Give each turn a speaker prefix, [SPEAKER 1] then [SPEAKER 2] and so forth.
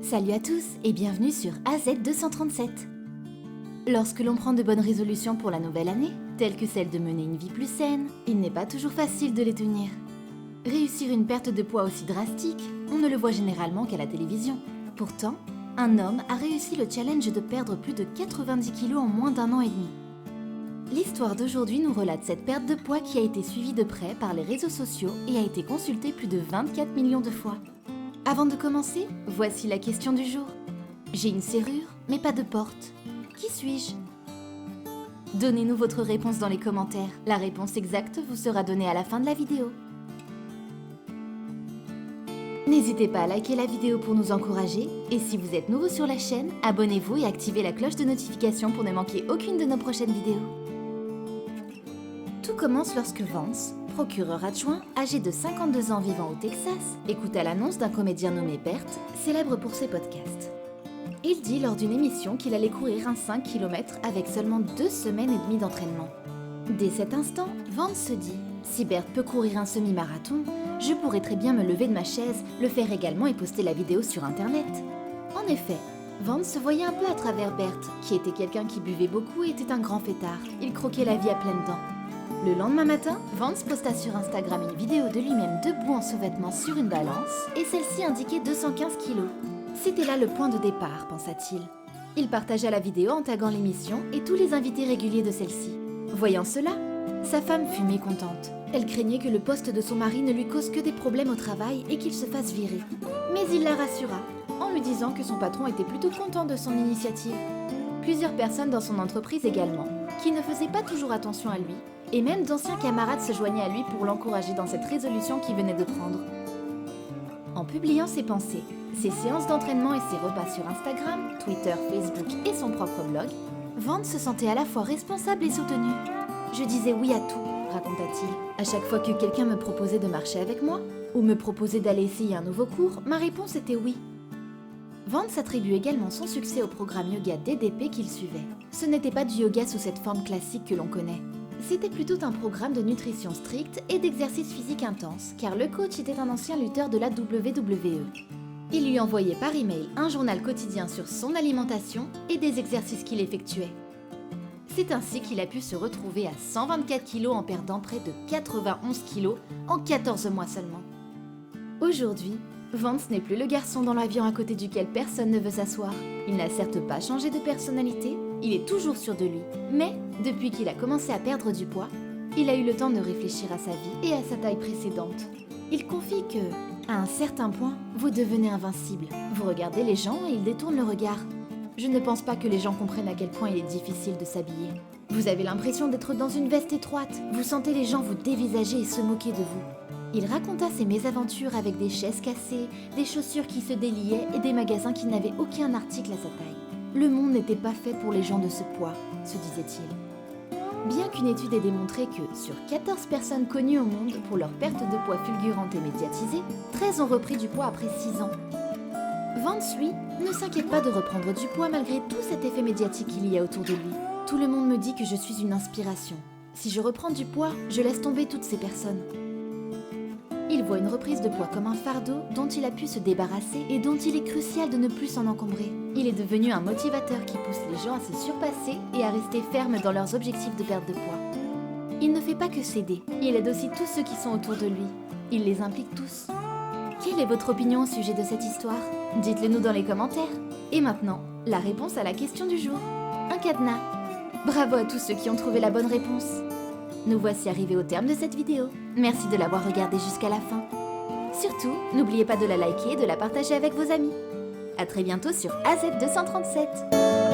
[SPEAKER 1] Salut à tous et bienvenue sur AZ237. Lorsque l'on prend de bonnes résolutions pour la nouvelle année, telles que celle de mener une vie plus saine, il n'est pas toujours facile de les tenir. Réussir une perte de poids aussi drastique, on ne le voit généralement qu'à la télévision. Pourtant, un homme a réussi le challenge de perdre plus de 90 kg en moins d'1 an et demi. L'histoire d'aujourd'hui nous relate cette perte de poids qui a été suivie de près par les réseaux sociaux et a été consultée plus de 24 millions de fois. Avant de commencer, voici la question du jour. J'ai une serrure, mais pas de porte. Qui suis-je? Donnez-nous votre réponse dans les commentaires. La réponse exacte vous sera donnée à la fin de la vidéo. N'hésitez pas à liker la vidéo pour nous encourager. Et si vous êtes nouveau sur la chaîne, abonnez-vous et activez la cloche de notification pour ne manquer aucune de nos prochaines vidéos. Tout commence lorsque Vance, procureur adjoint, âgé de 52 ans vivant au Texas, écouta l'annonce d'un comédien nommé Bert, célèbre pour ses podcasts. Il dit lors d'une émission qu'il allait courir un 5 km avec seulement 2 semaines et demie d'entraînement. Dès cet instant, Vance se dit « Si Bert peut courir un semi-marathon, je pourrais très bien me lever de ma chaise, le faire également et poster la vidéo sur internet. » En effet, Vance se voyait un peu à travers Bert, qui était quelqu'un qui buvait beaucoup et était un grand fêtard. Il croquait la vie à pleines dents. Le lendemain matin, Vance posta sur Instagram une vidéo de lui-même debout en sous-vêtements sur une balance et celle-ci indiquait 215 kg. C'était là le point de départ, pensa-t-il. Il partagea la vidéo en taguant l'émission et tous les invités réguliers de celle-ci. Voyant cela, sa femme fut mécontente. Elle craignait que le poste de son mari ne lui cause que des problèmes au travail et qu'il se fasse virer. Mais il la rassura, en lui disant que son patron était plutôt content de son initiative. Plusieurs personnes dans son entreprise également, qui ne faisaient pas toujours attention à lui, et même d'anciens camarades se joignaient à lui pour l'encourager dans cette résolution qu'il venait de prendre. En publiant ses pensées, ses séances d'entraînement et ses repas sur Instagram, Twitter, Facebook et son propre blog, Vance se sentait à la fois responsable et soutenu. « Je disais oui à tout », raconta-t-il. « À chaque fois que quelqu'un me proposait de marcher avec moi, ou me proposait d'aller essayer un nouveau cours, ma réponse était oui. » Vance attribue également son succès au programme yoga DDP qu'il suivait. Ce n'était pas du yoga sous cette forme classique que l'on connaît. C'était plutôt un programme de nutrition stricte et d'exercice physique intense, car le coach était un ancien lutteur de la WWE. Il lui envoyait par email un journal quotidien sur son alimentation et des exercices qu'il effectuait. C'est ainsi qu'il a pu se retrouver à 124 kg en perdant près de 91 kg en 14 mois seulement. Aujourd'hui, Vance n'est plus le garçon dans l'avion à côté duquel personne ne veut s'asseoir. Il n'a certes pas changé de personnalité, il est toujours sûr de lui, mais depuis qu'il a commencé à perdre du poids, il a eu le temps de réfléchir à sa vie et à sa taille précédente. Il confie que, à un certain point, vous devenez invincible. Vous regardez les gens et ils détournent le regard. Je ne pense pas que les gens comprennent à quel point il est difficile de s'habiller. Vous avez l'impression d'être dans une veste étroite. Vous sentez les gens vous dévisager et se moquer de vous. Il raconta ses mésaventures avec des chaises cassées, des chaussures qui se déliaient et des magasins qui n'avaient aucun article à sa taille. Le monde n'était pas fait pour les gens de ce poids, se disait-il. Bien qu'une étude ait démontré que, sur 14 personnes connues au monde pour leur perte de poids fulgurante et médiatisée, 13 ont repris du poids après 6 ans. Vance, lui, ne s'inquiète pas de reprendre du poids malgré tout cet effet médiatique qu'il y a autour de lui. Tout le monde me dit que je suis une inspiration. Si je reprends du poids, je laisse tomber toutes ces personnes. Il voit une reprise de poids comme un fardeau dont il a pu se débarrasser et dont il est crucial de ne plus s'en encombrer. Il est devenu un motivateur qui pousse les gens à se surpasser et à rester fermes dans leurs objectifs de perte de poids. Il ne fait pas que s'aider, il aide aussi tous ceux qui sont autour de lui. Il les implique tous. Quelle est votre opinion au sujet de cette histoire? Dites-le nous dans les commentaires. Et maintenant, la réponse à la question du jour. Un cadenas. Bravo à tous ceux qui ont trouvé la bonne réponse. Nous voici arrivés au terme de cette vidéo. Merci de l'avoir regardée jusqu'à la fin. Surtout, n'oubliez pas de la liker et de la partager avec vos amis. À très bientôt sur AZ237.